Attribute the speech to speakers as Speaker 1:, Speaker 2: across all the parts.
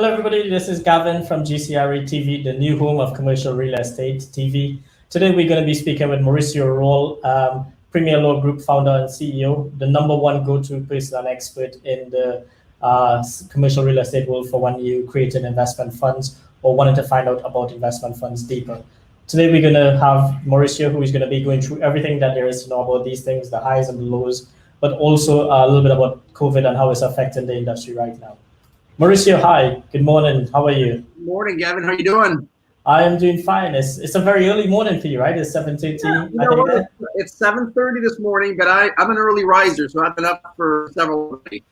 Speaker 1: Hello, everybody. This is Gavin from GCRE TV, the new home of commercial real estate TV. Today, we're going to be speaking with Mauricio Rauld, Premier Law Group founder and CEO, the number one go-to person and expert in the commercial real estate world for when you create an investment funds or wanting to find out about investment funds deeper. Today, we're going to have Mauricio, who is going to be going through everything that there is to know about these things, the highs and the lows, but also a little bit about COVID and how it's affecting the industry right now. Mauricio, hi. Good morning. How are you?
Speaker 2: Good morning, Gavin. How are you doing?
Speaker 1: I am doing fine. It's a very early morning for you, right? It's 7:30.
Speaker 2: Yeah, it's 7:30 this morning, but I'm an early riser, so I've been up for several days.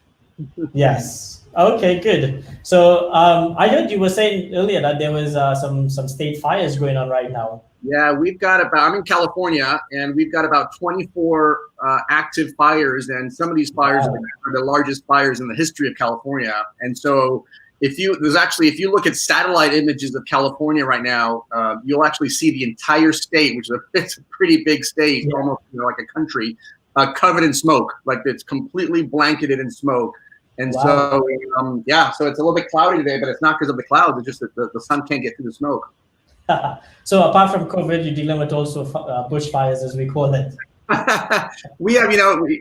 Speaker 1: Yes. Okay, good. So I heard you were saying earlier that there was some state fires going on right now.
Speaker 2: Yeah, I'm in California, and we've got about 24 active fires, and some of these fires are the largest fires in the history of California. And so if you look at satellite images of California right now, you'll actually see the entire state, which is a pretty big state, almost like a country, covered in smoke. Like it's completely blanketed in smoke. And so it's a little bit cloudy today, but it's not because of the clouds. It's just that the sun can't get through the smoke.
Speaker 1: So apart from COVID, you're dealing with also bushfires, as we call it.
Speaker 2: We have,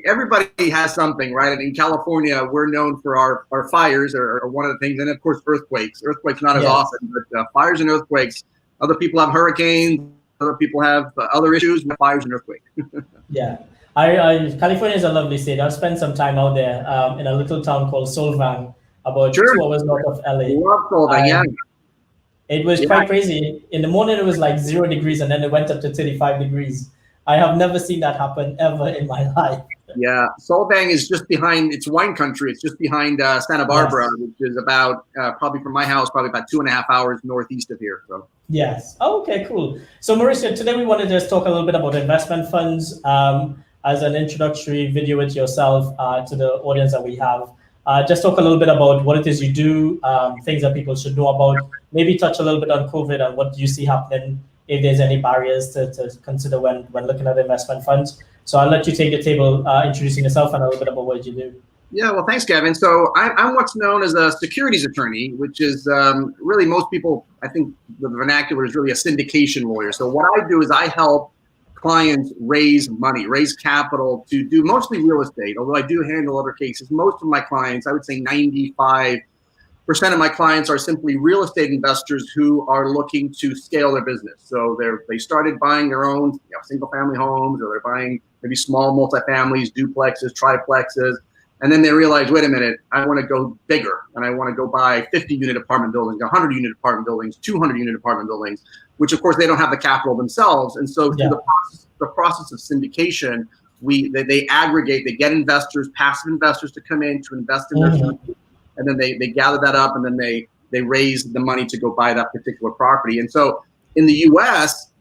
Speaker 2: everybody has something, right? And in California, we're known for our fires are one of the things. And of course, earthquakes. Earthquakes not as often, but fires and earthquakes. Other people have hurricanes. Other people have other issues with fires and earthquakes.
Speaker 1: Yeah. California is a lovely state. I've spent some time out there in a little town called Solvang, about 2 hours north of LA.
Speaker 2: Love Solvang, yeah.
Speaker 1: It was quite crazy. In the morning, it was like 0 degrees, and then it went up to 35 degrees. I have never seen that happen ever in my life.
Speaker 2: Yeah, Solvang is just behind, it's wine country. It's just behind Santa Barbara, which is about, probably from my house, probably about 2.5 hours northeast of here. So.
Speaker 1: Yes. Oh, okay, cool. So Mauricio, today we want to just talk a little bit about investment funds as an introductory video with yourself to the audience that we have. Just talk a little bit about what it is you do, things that people should know about, maybe touch a little bit on COVID and what you see happening, if there's any barriers to consider when looking at investment funds. So I'll let you take the table, introducing yourself and a little bit about what you do.
Speaker 2: Yeah, well, thanks, Gavin. So I'm what's known as a securities attorney, which is really most people, I think the vernacular is really a syndication lawyer. So what I do is I help clients raise money, raise capital to do mostly real estate, although I do handle other cases. Most of my clients, I would say 95% of my clients are simply real estate investors who are looking to scale their business. So they started buying their own single family homes, or they're buying maybe small multifamilies, duplexes, triplexes. And then they realize, wait a minute, I want to go bigger, and I want to go buy 50-unit apartment buildings, 100-unit apartment buildings, 200-unit apartment buildings, which of course they don't have the capital themselves. And so through the process of syndication, they aggregate, they get investors, passive investors to come in to invest in their company, and then they gather that up, and then they raise the money to go buy that particular property. And so in the U.S.,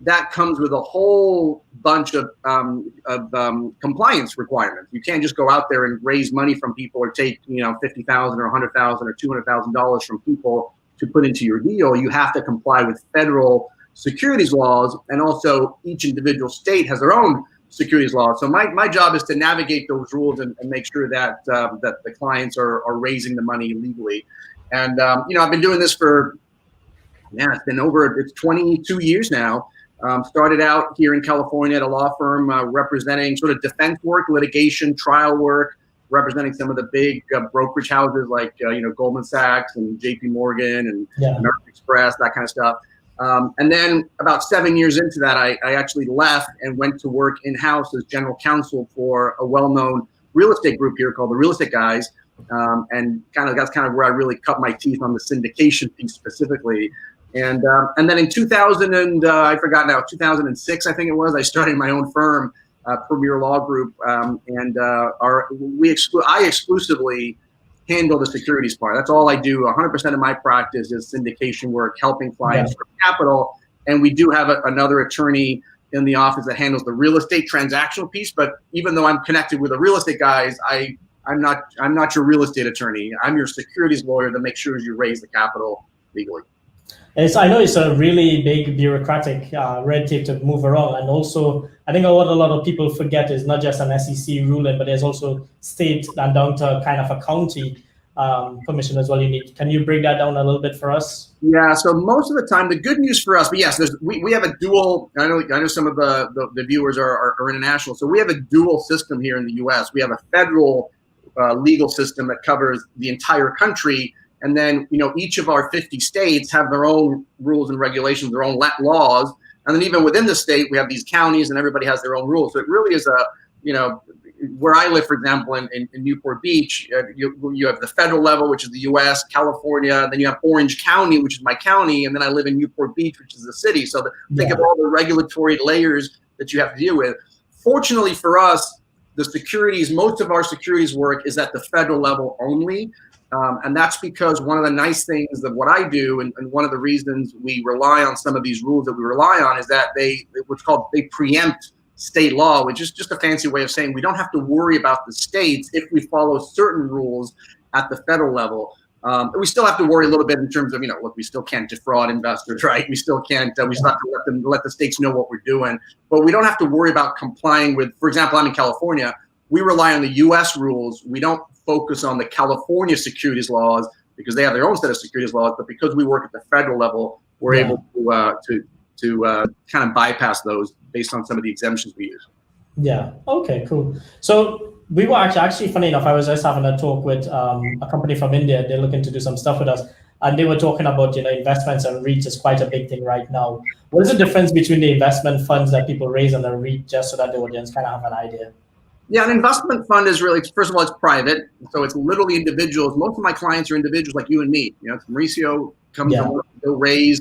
Speaker 2: that comes with a whole bunch of compliance requirements. You can't just go out there and raise money from people or take $50,000 or $100,000 or $200,000 from people to put into your deal. You have to comply with federal securities laws, and also each individual state has their own securities laws. So my job is to navigate those rules and make sure that that the clients are raising the money legally. And I've been doing this for it's 22 years now. Started out here in California at a law firm representing sort of defense work, litigation, trial work, representing some of the big brokerage houses like Goldman Sachs and JP Morgan and American Express, that kind of stuff. And then about 7 years into that, I actually left and went to work in-house as general counsel for a well-known real estate group here called the Real Estate Guys. And that's kind of where I really cut my teeth on the syndication piece specifically. And then in 2006, I think it was, I started my own firm, Premier Law Group, and I exclusively handle the securities part. That's all I do. 100% of my practice is syndication work, helping clients for capital. And we do have another attorney in the office that handles the real estate transactional piece. But even though I'm connected with the real estate guys, I'm not your real estate attorney. I'm your securities lawyer that makes sure you raise the capital legally.
Speaker 1: I know it's a really big bureaucratic red tape to move around. And also, I think what a lot of people forget is not just an SEC ruling, but there's also state and down to kind of a county permission as well you need. Can you break that down a little bit for us?
Speaker 2: Yeah, so most of the time, the good news for us, but yes, we have a dual. I know some of the viewers are international, so we have a dual system here in the U.S. We have a federal legal system that covers the entire country, and then each of our 50 states have their own rules and regulations, their own laws, and then even within the state, we have these counties, and everybody has their own rules. So it really is where I live, for example, in Newport Beach, you have the federal level, which is the U.S., California, then you have Orange County, which is my county, and then I live in Newport Beach, which is the city. So think of all the regulatory layers that you have to deal with. Fortunately for us, most of our securities work is at the federal level only. And that's because one of the nice things of what I do, and one of the reasons we rely on some of these rules that we rely on, is that they preempt state law, which is just a fancy way of saying we don't have to worry about the states if we follow certain rules at the federal level. We still have to worry a little bit in terms of, look, we still can't defraud investors, right? We still can't, we still have to let the states know what we're doing, but we don't have to worry about complying with, for example, I'm in California, we rely on the US rules. We don't focus on the California securities laws because they have their own set of securities laws, but because we work at the federal level, we're able to kind of bypass those based on some of the exemptions we use.
Speaker 1: Yeah. Okay, cool. So we were actually funny enough, I was just having a talk with a company from India. They're looking to do some stuff with us. And they were talking about, investments and REITs is quite a big thing right now. What is the difference between the investment funds that people raise and the REIT, just so that the audience kind of have an idea?
Speaker 2: Yeah, an investment fund is really, first of all, it's private. So it's literally individuals. Most of my clients are individuals like you and me. It's Mauricio comes to go raise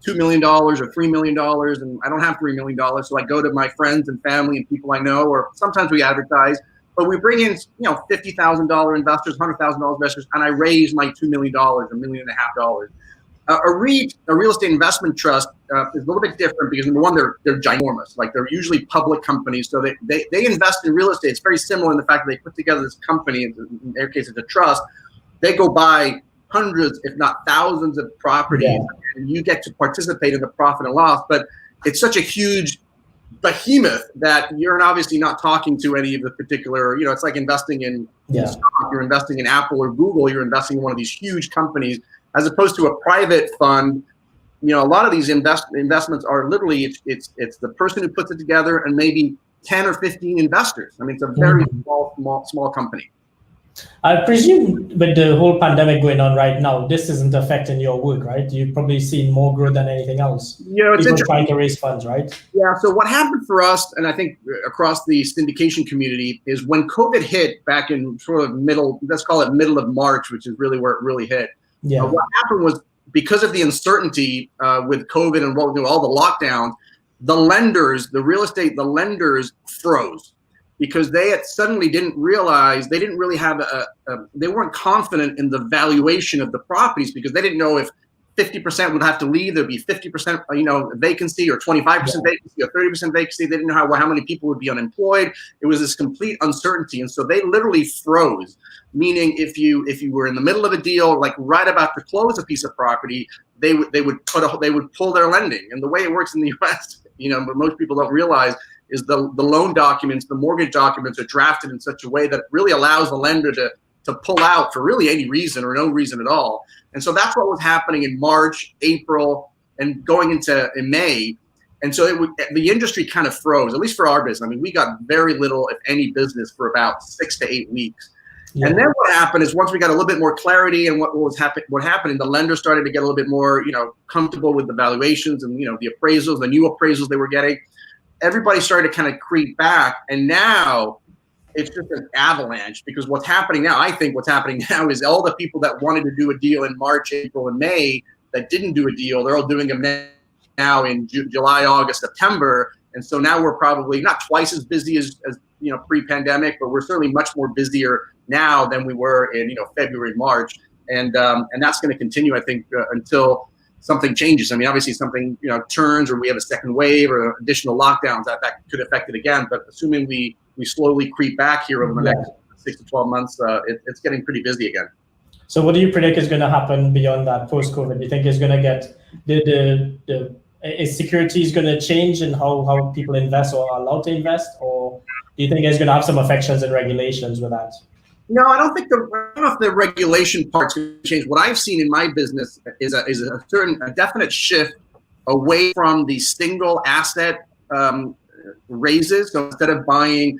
Speaker 2: $2 million or $3 million, and I don't have $3 million. So I go to my friends and family and people I know, or sometimes we advertise, but we bring in, $50,000 investors, $100,000 investors, and I raise my $2 million, $1.5 million. A REIT, a real estate investment trust, is a little bit different because number one, they're ginormous. Like they're usually public companies, so they invest in real estate. It's very similar in the fact that they put together this company. In their case, it's a trust. They go buy hundreds, if not thousands, of properties, and you get to participate in the profit and loss. But it's such a huge behemoth that you're obviously not talking to any of the particular. It's like investing in stock. You're investing in Apple or Google. You're investing in one of these huge companies. As opposed to a private fund, a lot of these investments are literally it's the person who puts it together and maybe 10 or 15 investors. I mean, it's a very small company.
Speaker 1: I presume with the whole pandemic going on right now, this isn't affecting your work, right? You've probably seen more growth than anything else.
Speaker 2: It's
Speaker 1: people trying to raise funds, right?
Speaker 2: Yeah. So what happened for us, and I think across the syndication community, is when COVID hit back in sort of middle of March, which is really where it really hit. What happened was because of the uncertainty with COVID and all the lockdowns, the lenders froze because they suddenly didn't realize they didn't really have they weren't confident in the valuation of the properties because they didn't know if 50% would have to leave. There'd be 50%, vacancy or 25% vacancy or 30% vacancy. They didn't know how many people would be unemployed. It was this complete uncertainty. And so they literally froze, meaning if you were in the middle of a deal, like right about to close a piece of property, they would pull their lending. And the way it works in the US, but most people don't realize is the loan documents, the mortgage documents are drafted in such a way that it really allows the lender to pull out for really any reason or no reason at all. And so that's what was happening in March, April, and going into May. And so the industry kind of froze, at least for our business. I mean, we got very little, if any, business for about 6 to 8 weeks. Yeah. And then what happened is once we got a little bit more clarity and what happened, the lenders started to get a little bit more, comfortable with the valuations and, the appraisals, the new appraisals they were getting. Everybody started to kind of creep back. And now it's just an avalanche because what's happening now is all the people that wanted to do a deal in March, April, and May that didn't do a deal, they're all doing them now in July, August, September. And so now we're probably not twice as busy as pre-pandemic, but we're certainly much more busier now than we were in February, March. And that's going to continue, I think, until something changes. I mean, obviously something turns or we have a second wave or additional lockdowns that could affect it again. But assuming we slowly creep back here over the next 6 to 12 months, it's getting pretty busy again.
Speaker 1: So what do you predict is going to happen beyond that post-COVID? Do you think it's going to get is securities going to change in how people invest or are allowed to invest? Or do you think it's going to have some affections and regulations with that?
Speaker 2: No, I don't think I don't know if the regulation part's going to change. What I've seen in my business is a definite shift away from the single asset raises. So instead of buying,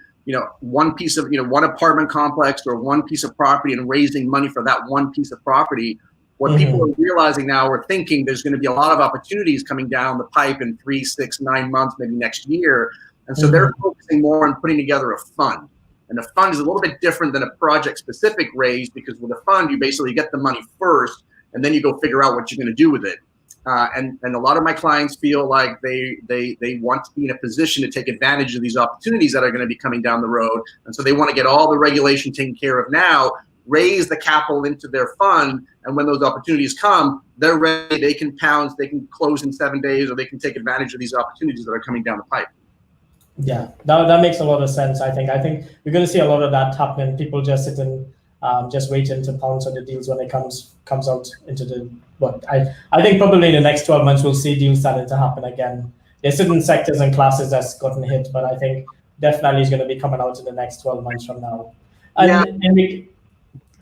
Speaker 2: one piece of, one apartment complex or one piece of property and raising money for that one piece of property, what people are realizing now or thinking there's going to be a lot of opportunities coming down the pipe in 3, 6, 9 months, maybe next year. And so they're focusing more on putting together a fund. And the fund is a little bit different than a project-specific raise, because with a fund, you basically get the money first, and then you go figure out what you're going to do with it. And a lot of my clients feel like they want to be in a position to take advantage of these opportunities that are going to be coming down the road. And so they want to get all the regulation taken care of now, raise the capital into their fund, and when those opportunities come, they're ready. They can pounce, they can close in 7 days, or they can take advantage of these opportunities that are coming down the pipe.
Speaker 1: Yeah, that makes a lot of sense. I think we're going to see a lot of that happen. People just sit and just waiting to pounce on the deals when it comes out into the. But I think probably in the next 12 months we'll see deals starting to happen again. There's certain sectors and classes that's gotten hit, but I think definitely is going to be coming out in the next 12 months from now. And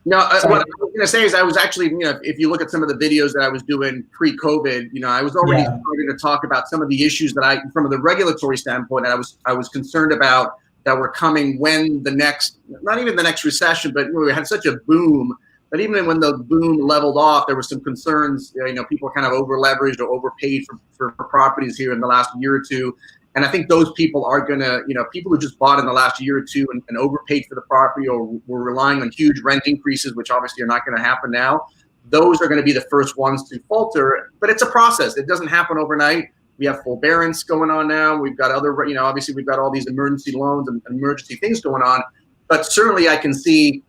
Speaker 2: No, what I was going to say is I was actually, if you look at some of the videos that I was doing pre-COVID, I was already starting to talk about some of the issues that from the regulatory standpoint, I was concerned about that were coming when not even the next recession, but we had such a boom. But even when the boom leveled off, there were some concerns. People kind of over leveraged or overpaid for properties here in the last year or two. And I think those people are going to, people who just bought in the last year or two and overpaid for the property, or were relying on huge rent increases, which obviously are not going to happen now. Those are going to be the first ones to falter. But it's a process. It doesn't happen overnight. We have forbearance going on now. We've got other, obviously we've got all these emergency loans and emergency things going on. But certainly I can see,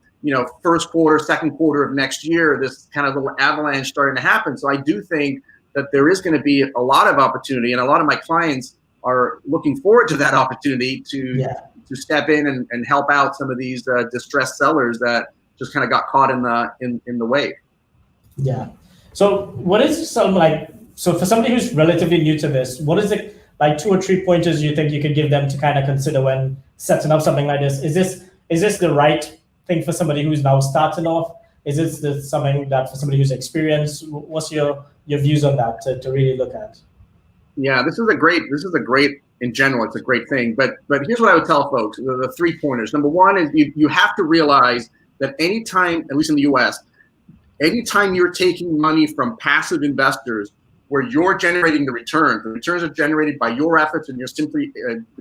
Speaker 2: first quarter, second quarter of next year, this kind of little avalanche starting to happen. So I do think that there is going to be a lot of opportunity, and a lot of my clients are looking forward to that opportunity to step in and help out some of these distressed sellers that just kind of got caught in the wave.
Speaker 1: Yeah. So what is so for somebody who's relatively new to this, what is it, like 2 or 3 pointers you think you could give them to kind of consider when setting up something like this? Is this the right thing for somebody who's now starting off? Is this something that for somebody who's experienced? What's your views on that to really look at?
Speaker 2: Yeah, this is a great, in general, it's a great thing. But here's what I would tell folks, the 3 pointers. Number one is you have to realize that anytime, at least in the US, anytime you're taking money from passive investors where you're generating the returns are generated by your efforts and you're simply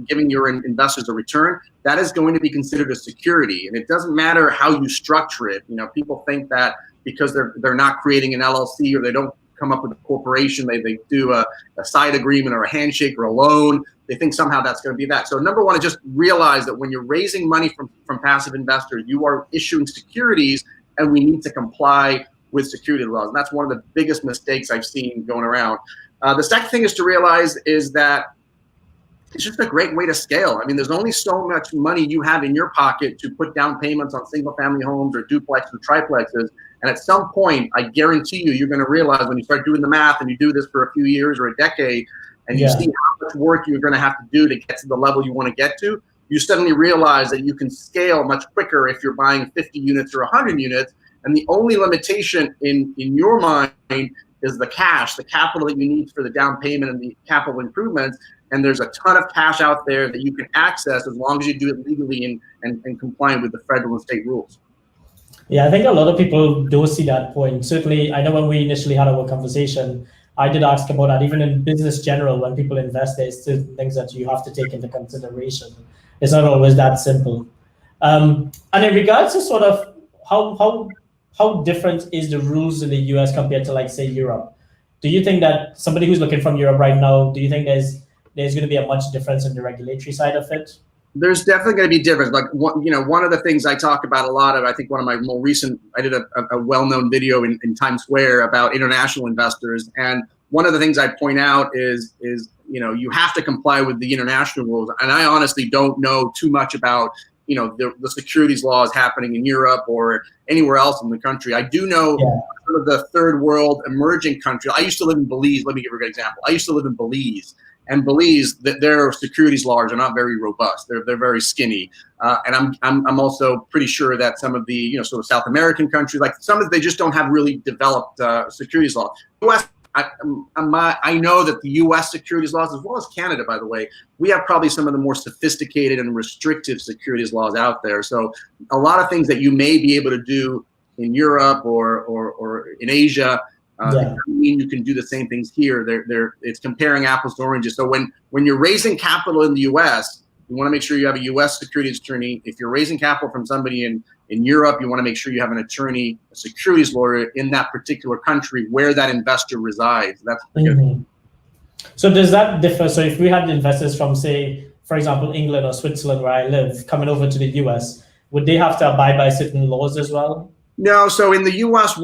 Speaker 2: giving your investors a return, that is going to be considered a security. And it doesn't matter how you structure it. People think that because they're not creating an LLC or they don't come up with a corporation, they do a side agreement or a handshake or a loan, they think somehow that's going to be that. So number one is just realize that when you're raising money from passive investors, you are issuing securities, and we need to comply with security laws. And that's one of the biggest mistakes I've seen going around. The second thing is to realize is that it's just a great way to scale. I mean, there's only so much money you have in your pocket to put down payments on single family homes or duplexes or triplexes. And at some point, I guarantee you're going to realize when you start doing the math and you do this for a few years or a decade, and you see how much work you're going to have to do to get to the level you want to get to, you suddenly realize that you can scale much quicker if you're buying 50 units or 100 units. And the only limitation in your mind is the cash, the capital that you need for the down payment and the capital improvements. And there's a ton of cash out there that you can access as long as you do it legally and compliant with the federal and state rules.
Speaker 1: Yeah, I think a lot of people do see that point. Certainly, I know when we initially had our conversation, I did ask about that. Even in business general, when people invest, there's still things that you have to take into consideration. It's not always that simple. And in regards to sort of how different is the rules in the US compared to, like, say, Europe? Do you think that somebody who's looking from Europe right now, do you think there's going to be a much difference in the regulatory side of it?
Speaker 2: There's definitely going to be difference. Like, one of the things I talk about a lot of, I think one of my more recent, I did a well-known video in Times Square about international investors. And one of the things I point out is you have to comply with the international rules. And I honestly don't know too much about, the securities laws happening in Europe or anywhere else in the country. I do know some of the third world emerging countries. I used to live in Belize. Let me give you a good example. I used to live in Belize. and Belize, that their securities laws are not very robust. They're very skinny. And I'm also pretty sure that some of the sort of South American countries, like some of they just don't have really developed securities laws. US, I know that the U.S. securities laws, as well as Canada, by the way, we have probably some of the more sophisticated and restrictive securities laws out there. So a lot of things that you may be able to do in Europe or in Asia, it doesn't mean you can do the same things here. It's comparing apples to oranges. So when you're raising capital in the U.S., you want to make sure you have a U.S. securities attorney. If you're raising capital from somebody in Europe, you want to make sure you have an attorney, a securities lawyer in that particular country where that investor resides. That's
Speaker 1: So does that differ? So if we had investors from, say, for example, England or Switzerland, where I live, coming over to the U.S., would they have to abide by certain laws as well?
Speaker 2: No. So in the U.S.,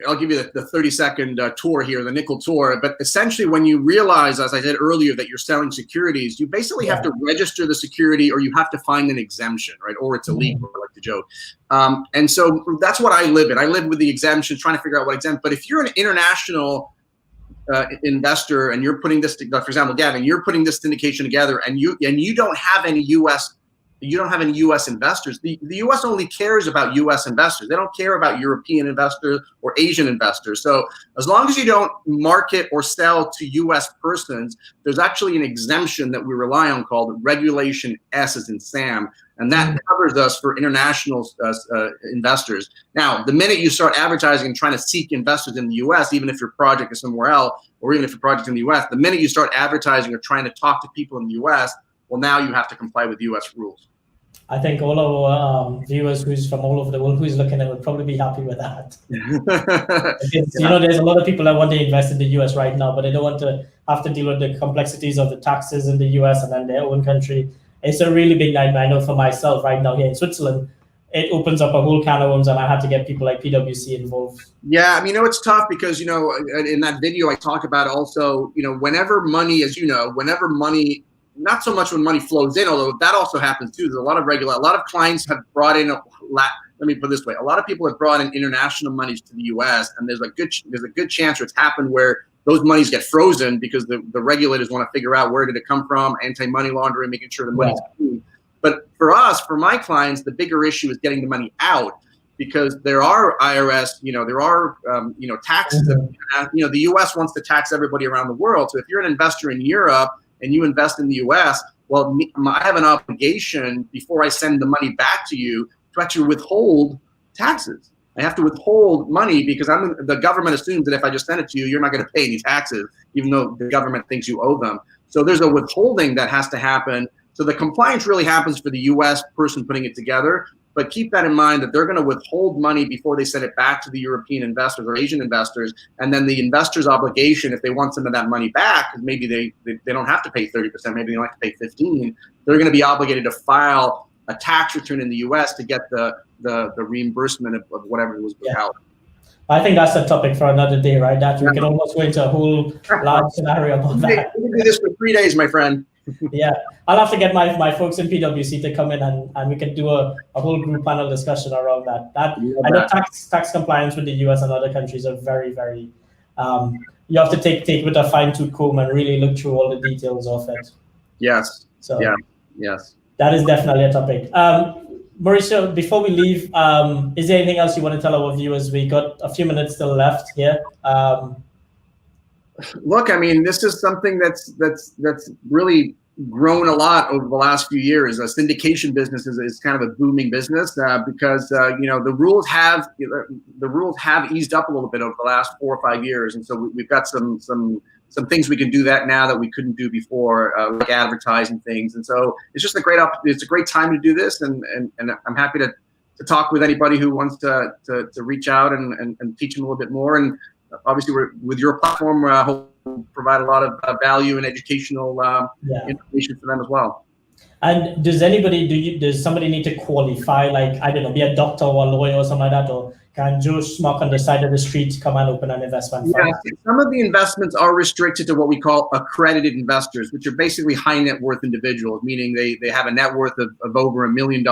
Speaker 2: I'll give you the 30-second tour here, the nickel tour. But essentially, when you realize, as I said earlier, that you're selling securities, you basically have to register the security, or you have to find an exemption, right? Or it's illegal, I like to joke. And so that's what I live in. I live with the exemptions, trying to figure out what exempt. But if you're an international investor and you're putting this, for example, Gavin, you're putting this syndication together, and you don't have any U.S. investors. The U.S. only cares about U.S. investors. They don't care about European investors or Asian investors. So as long as you don't market or sell to U.S. persons, there's actually an exemption that we rely on called Regulation S as in Sam, and that covers us for international investors. Now, the minute you start advertising and trying to seek investors in the U.S., even if your project is somewhere else, or even if your project's in the U.S., the minute you start advertising or trying to talk to people in the U.S., well, now you have to comply with U.S. rules.
Speaker 1: I think all our viewers who's from all over the world who's looking at it would probably be happy with that. Because, there's a lot of people that want to invest in the US right now, but they don't want to have to deal with the complexities of the taxes in the US and then their own country. It's a really big nightmare. I know for myself right now here in Switzerland, it opens up a whole can of worms, and I had to get people like PwC involved.
Speaker 2: Yeah, I mean, it's tough because, in that video I talk about also, whenever money, whenever money, not so much when money flows in, although that also happens too. There's a lot of clients have brought in, let me put it this way, a lot of people have brought in international monies to the U.S. and there's a good chance it's happened where those monies get frozen because the regulators want to figure out where did it come from, anti-money laundering, making sure the money's clean. But for my clients, the bigger issue is getting the money out, because there are IRS, there are taxes. The U.S. wants to tax everybody around the world. So if you're an investor in Europe and you invest in the U.S., well, I have an obligation before I send the money back to you to actually withhold taxes. I have to withhold money because the government assumes that if I just send it to you, you're not going to pay any taxes, even though the government thinks you owe them. So there's a withholding that has to happen. So the compliance really happens for the U.S. person putting it together. But keep that in mind that they're going to withhold money before they send it back to the European investors or Asian investors. And then the investor's obligation, if they want some of that money back, because maybe they don't have to pay 30%, maybe they don't have to pay 15%, they're going to be obligated to file a tax return in the U.S. to get the reimbursement of whatever was out.
Speaker 1: I think that's a topic for another day, right? That we can almost go into a whole large scenario about that.
Speaker 2: We can do this for 3 days, my friend.
Speaker 1: Yeah, I'll have to get my folks in PwC to come in and we can do a whole group panel discussion around that. I know tax compliance with the US and other countries are very, very, you have to take with a fine-tooth comb and really look through all the details of it.
Speaker 2: Yes.
Speaker 1: So
Speaker 2: yes.
Speaker 1: That is definitely a topic. Mauricio, before we leave, is there anything else you want to tell our viewers? We got a few minutes still left here.
Speaker 2: Look, I mean, this is something that's really grown a lot over the last few years. Syndication business is kind of a booming business because the rules have eased up a little bit over the last 4 or 5 years, and so we've got some things we can do that now that we couldn't do before, like advertising things. And so it's just a great time to do this, and I'm happy to talk with anybody who wants to reach out and teach them a little bit more. And obviously, with your platform, hope to provide a lot of value and educational information for them as well.
Speaker 1: And does somebody need to qualify, like, I don't know, be a doctor or a lawyer or something like that, or can Joe Schmuck on the side of the street come and open an investment fund?
Speaker 2: Yeah, some of the investments are restricted to what we call accredited investors, which are basically high net worth individuals, meaning they have a net worth of over $1 million,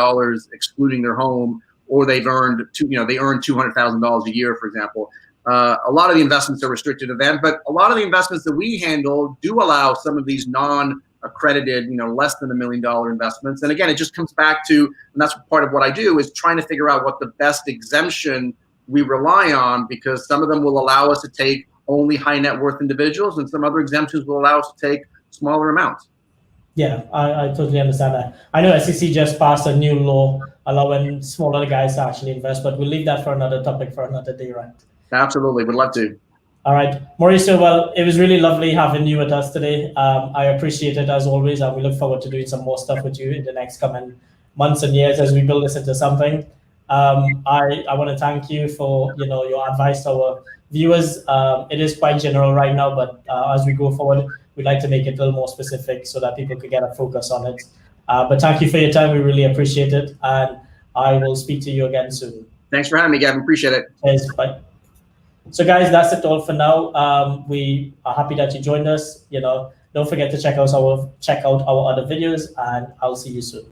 Speaker 2: excluding their home, or they earn $200,000 a year, for example. a lot of the investments are restricted to them, but a lot of the investments that we handle do allow some of these non-accredited, less than $1 million investments. And again, it just comes back to, and that's part of what I do, is trying to figure out what the best exemption we rely on, because some of them will allow us to take only high net worth individuals, and some other exemptions will allow us to take smaller amounts.
Speaker 1: Yeah, I totally understand that. I know SEC just passed a new law allowing smaller guys to actually invest, but we'll leave that for another topic for another day, right?
Speaker 2: Absolutely, would love to.
Speaker 1: All right, Mauricio, well, it was really lovely having you with us today. I appreciate it as always, and we look forward to doing some more stuff with you in the next coming months and years as we build this into something. I want to thank you for your advice to our viewers. It is quite general right now, but as we go forward, we'd like to make it a little more specific so that people could get a focus on it. But thank you for your time. We really appreciate it. And I will speak to you again soon.
Speaker 2: Thanks for having me, Gavin. Appreciate it.
Speaker 1: Cheers. Bye. So guys, that's it all for now. We are happy that you joined us. Don't forget to check out our other videos, and I'll see you soon.